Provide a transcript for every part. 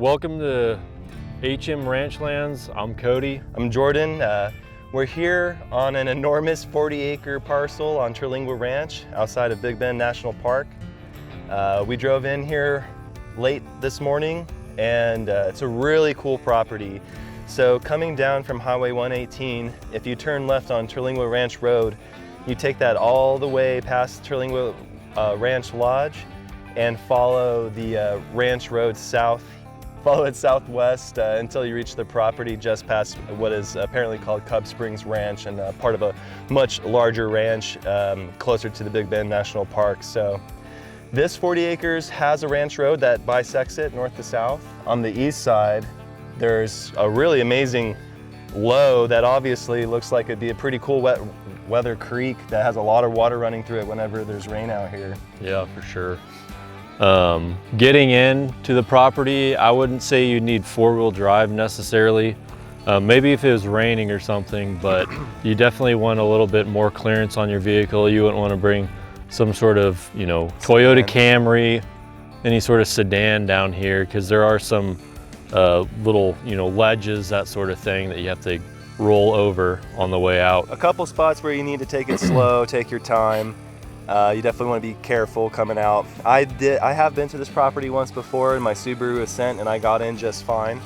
Welcome to HM Ranchlands. I'm Cody. I'm Jordan. We're here on an enormous 40-acre parcel on Terlingua Ranch outside of Big Bend National Park. We drove in here late this morning, and it's a really cool property. So coming down from Highway 118, if you turn left on Terlingua Ranch Road, you take that all the way past Terlingua Ranch Lodge and follow the ranch road south. Follow it southwest until you reach the property just past what is apparently called Cub Springs Ranch, and part of a much larger ranch closer to the Big Bend National Park. So this 40 acres has a ranch road that bisects it north to south. On the east side, there's a really amazing low that obviously looks like it'd be a pretty cool wet weather creek that has a lot of water running through it whenever there's rain out here. Yeah, for sure. Getting in to the property, I wouldn't say you need four-wheel drive necessarily. Maybe if it was raining or something, but you definitely want a little bit more clearance on your vehicle. You wouldn't want to bring some sort of, Toyota Camry, any sort of sedan down here, because there are some little, ledges, that sort of thing that you have to roll over on the way out. A couple spots where you need to take it slow, take your time. You definitely want to be careful coming out. I have been to this property once before in my Subaru Ascent, and I got in just fine.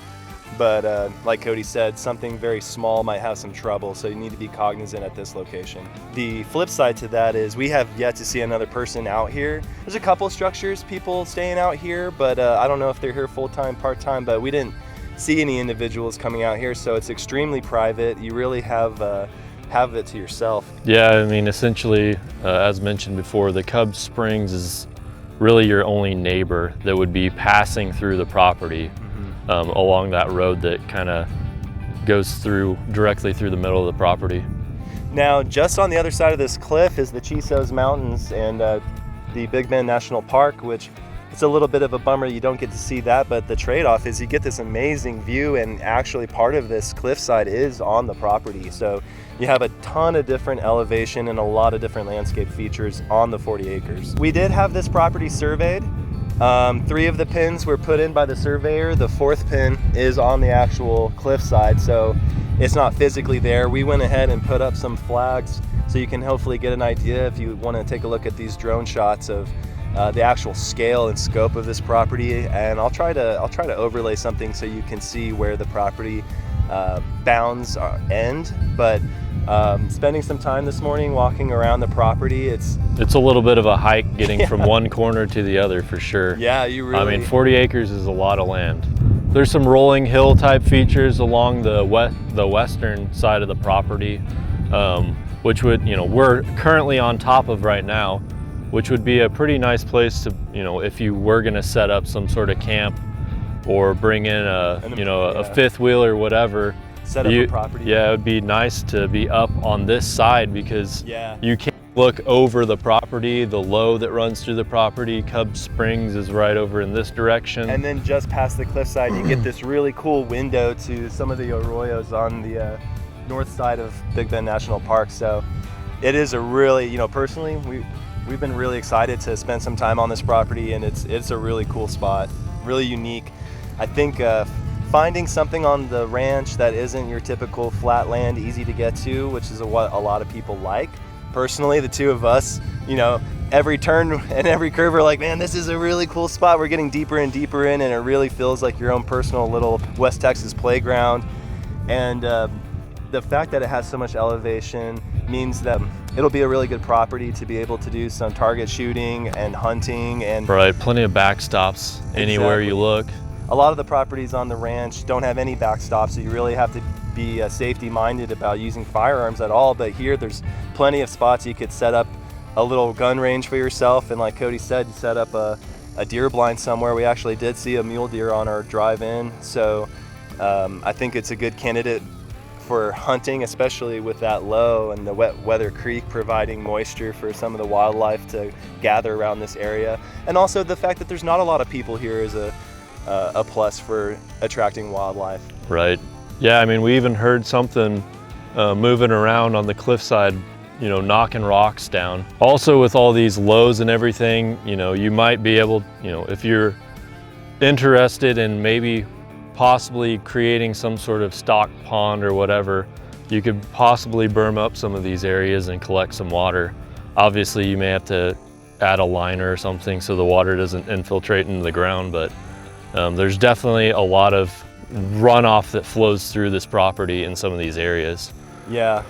But like Cody said, something very small might have some trouble, so you need to be cognizant at this location. The flip side to that is we have yet to see another person out here. There's a couple structures, people staying out here, but I don't know if they're here full-time, part-time, but we didn't see any individuals coming out here, so it's extremely private. You really have it to yourself. Yeah, I mean, essentially, as mentioned before, the Cub Springs is really your only neighbor that would be passing through the property along that road that kind of goes directly through the middle of the property. Now, just on the other side of this cliff is the Chisos Mountains and the Big Bend National Park, which it's a little bit of a bummer you don't get to see that, but the trade-off is you get this amazing view, and actually part of this cliffside is on the property. So you have a ton of different elevation and a lot of different landscape features on the 40 acres. We did have this property surveyed. 3 of the pins were put in by the surveyor. The 4th pin is on the actual cliffside, so it's not physically there. We went ahead and put up some flags so you can hopefully get an idea if you want to take a look at these drone shots of the actual scale and scope of this property, and I'll try to overlay something so you can see where the property bounds end. But spending some time this morning walking around the property, it's a little bit of a hike getting from one corner to the other, for sure. Yeah, you really. I mean, 40 acres is a lot of land. There's some rolling hill type features along the western side of the property, which would, we're currently on top of right now, which would be a pretty nice place to, if you were going to set up some sort of camp or bring in a fifth wheel or whatever. Set up a property. Yeah, it would be nice to be up on this side, because you can't look over the property, the low that runs through the property. Cub Springs is right over in this direction. And then just past the cliffside, you get this really cool window to some of the arroyos on the north side of Big Bend National Park. So it is a really, personally, we've been really excited to spend some time on this property, and it's a really cool spot, really unique. I think finding something on the ranch that isn't your typical flat land, easy to get to, which is what a lot of people like. Personally, the two of us, every turn and every curve, we're like, man, this is a really cool spot. We're getting deeper and deeper in, and it really feels like your own personal little West Texas playground. And the fact that it has so much elevation means that it'll be a really good property to be able to do some target shooting and hunting. And right, plenty of backstops anywhere you look. A lot of the properties on the ranch don't have any backstops, so you really have to be safety minded about using firearms at all. But here there's plenty of spots you could set up a little gun range for yourself, and like Cody said, set up a deer blind somewhere. We actually did see a mule deer on our drive in, so I think it's a good candidate for hunting, especially with that low and the wet weather creek providing moisture for some of the wildlife to gather around this area. And also the fact that there's not a lot of people here is a plus for attracting wildlife. Right. Yeah, I mean, we even heard something moving around on the cliffside, knocking rocks down. Also, with all these lows and everything, you might be able, if you're interested in maybe possibly creating some sort of stock pond or whatever, you could possibly berm up some of these areas and collect some water. Obviously, you may have to add a liner or something so the water doesn't infiltrate into the ground, but there's definitely a lot of runoff that flows through this property in some of these areas. Yeah.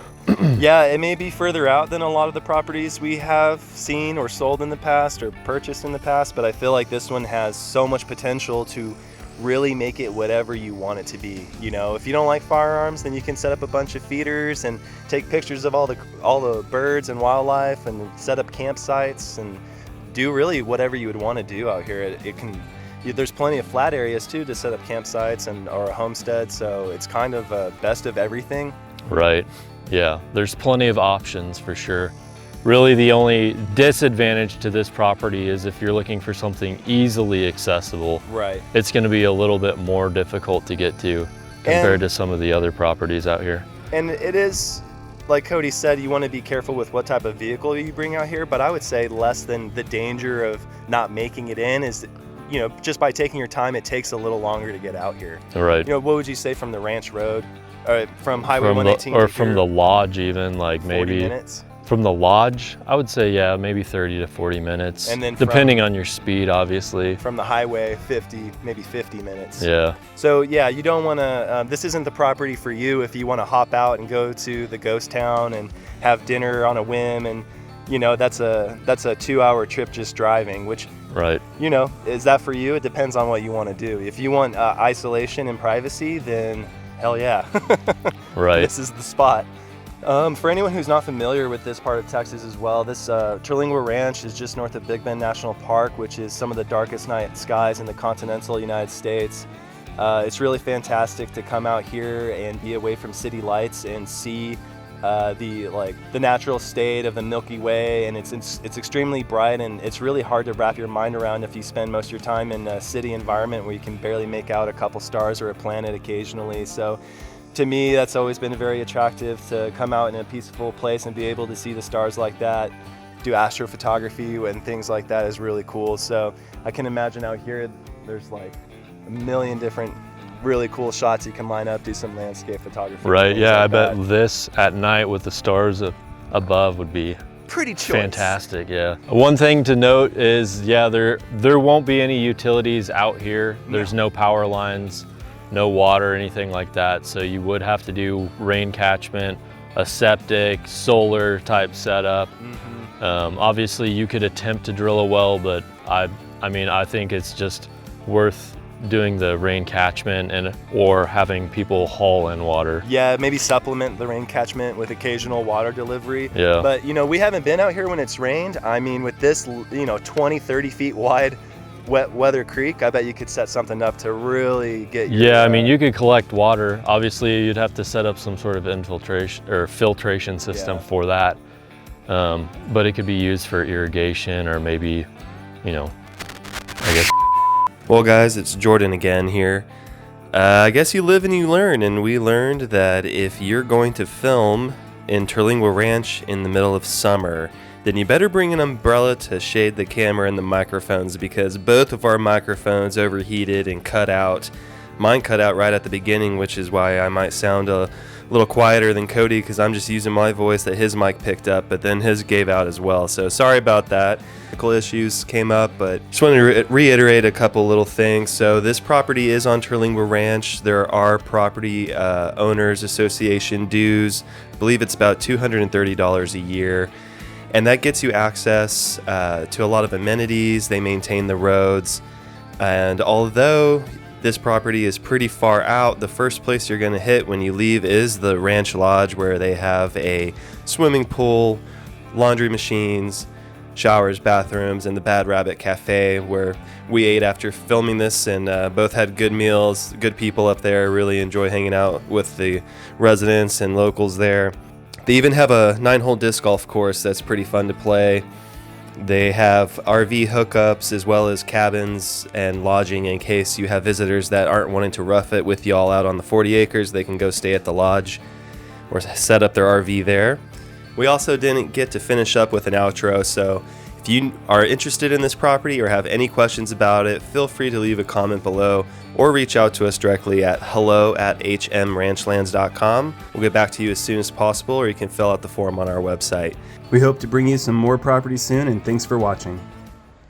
Yeah, it may be further out than a lot of the properties we have seen or sold in the past or purchased in the past, but I feel like this one has so much potential to really make it whatever you want it to be. You know, if you don't like firearms, then you can set up a bunch of feeders and take pictures of all the birds and wildlife and set up campsites and do really whatever you would want to do out here. There's plenty of flat areas too to set up campsites or a homestead, so it's kind of a best of everything. Right. Yeah, there's plenty of options for sure. Really, the only disadvantage to this property is if you're looking for something easily accessible. Right. It's going to be a little bit more difficult to get to compared to some of the other properties out here. And it is, like Cody said, you want to be careful with what type of vehicle you bring out here, but I would say less than the danger of not making it in is, you know, just by taking your time, it takes a little longer to get out here. Right. You know, what would you say from the ranch road? From Highway 118 or from the lodge, even, like 40 maybe minutes? From the lodge, I would say, yeah, maybe 30 to 40 minutes. And then depending on your speed, obviously. From the highway, 50 minutes. Yeah. So yeah, you don't want to, this isn't the property for you if you want to hop out and go to the ghost town and have dinner on a whim, and you know, that's a 2-hour trip just driving, which, right, you know, is that for you? It depends on what you want to do. If you want isolation and privacy, then hell yeah. Right. This is the spot. For anyone who's not familiar with this part of Texas as well, this Terlingua Ranch is just north of Big Bend National Park, which is some of the darkest night skies in the continental United States. It's really fantastic to come out here and be away from city lights and see the natural state of the Milky Way, and it's extremely bright, and it's really hard to wrap your mind around if you spend most of your time in a city environment where you can barely make out a couple stars or a planet occasionally. So to me, that's always been very attractive, to come out in a peaceful place and be able to see the stars like that. Do astrophotography and things like that is really cool. So I can imagine out here there's like a million different really cool shots you can line up, do some landscape photography. Right, yeah, I bet this at night with the stars above would be pretty fantastic. Yeah. One thing to note is, yeah, there won't be any utilities out here. There's no power lines, no water, anything like that. So you would have to do rain catchment, a septic, solar type setup. Obviously you could attempt to drill a well, but I mean, I think it's just worth doing the rain catchment or having people haul in water. Yeah, maybe supplement the rain catchment with occasional water delivery. Yeah. But you know, we haven't been out here when it's rained. I mean, with this, you know, 20, 30 feet wide wet weather creek, I bet you could set something up to really get your, yeah, I mean, you could collect water. Obviously, you'd have to set up some sort of infiltration or filtration system for that. But it could be used for irrigation or maybe, you know, I guess. Well guys, it's Jordan again here. I guess you live and you learn, and we learned that if you're going to film in Terlingua Ranch in the middle of summer, then you better bring an umbrella to shade the camera and the microphones, because both of our microphones overheated and cut out. Mine cut out right at the beginning, which is why I might sound a little quieter than Cody, because I'm just using my voice that his mic picked up, but then his gave out as well. So sorry about that. Technical issues came up, but just wanted to reiterate a couple little things. So this property is on Terlingua Ranch. There are property owners association dues. I believe it's about $230 a year. And that gets you access to a lot of amenities. They maintain the roads. And although this property is pretty far out, the first place you're going to hit when you leave is the Ranch Lodge, where they have a swimming pool, laundry machines, showers, bathrooms, and the Bad Rabbit Cafe, where we ate after filming this, and both had good meals. Good people up there. Really enjoy hanging out with the residents and locals there. They even have a 9-hole disc golf course that's pretty fun to play. They have RV hookups as well as cabins and lodging in case you have visitors that aren't wanting to rough it with y'all out on the 40 acres. They can go stay at the lodge or set up their RV there. We also didn't get to finish up with an outro, so if If you are interested in this property or have any questions about it, feel free to leave a comment below or reach out to us directly at hello@hmranchlands.com. We'll get back to you as soon as possible, or you can fill out the form on our website. We hope to bring you some more properties soon, and thanks for watching.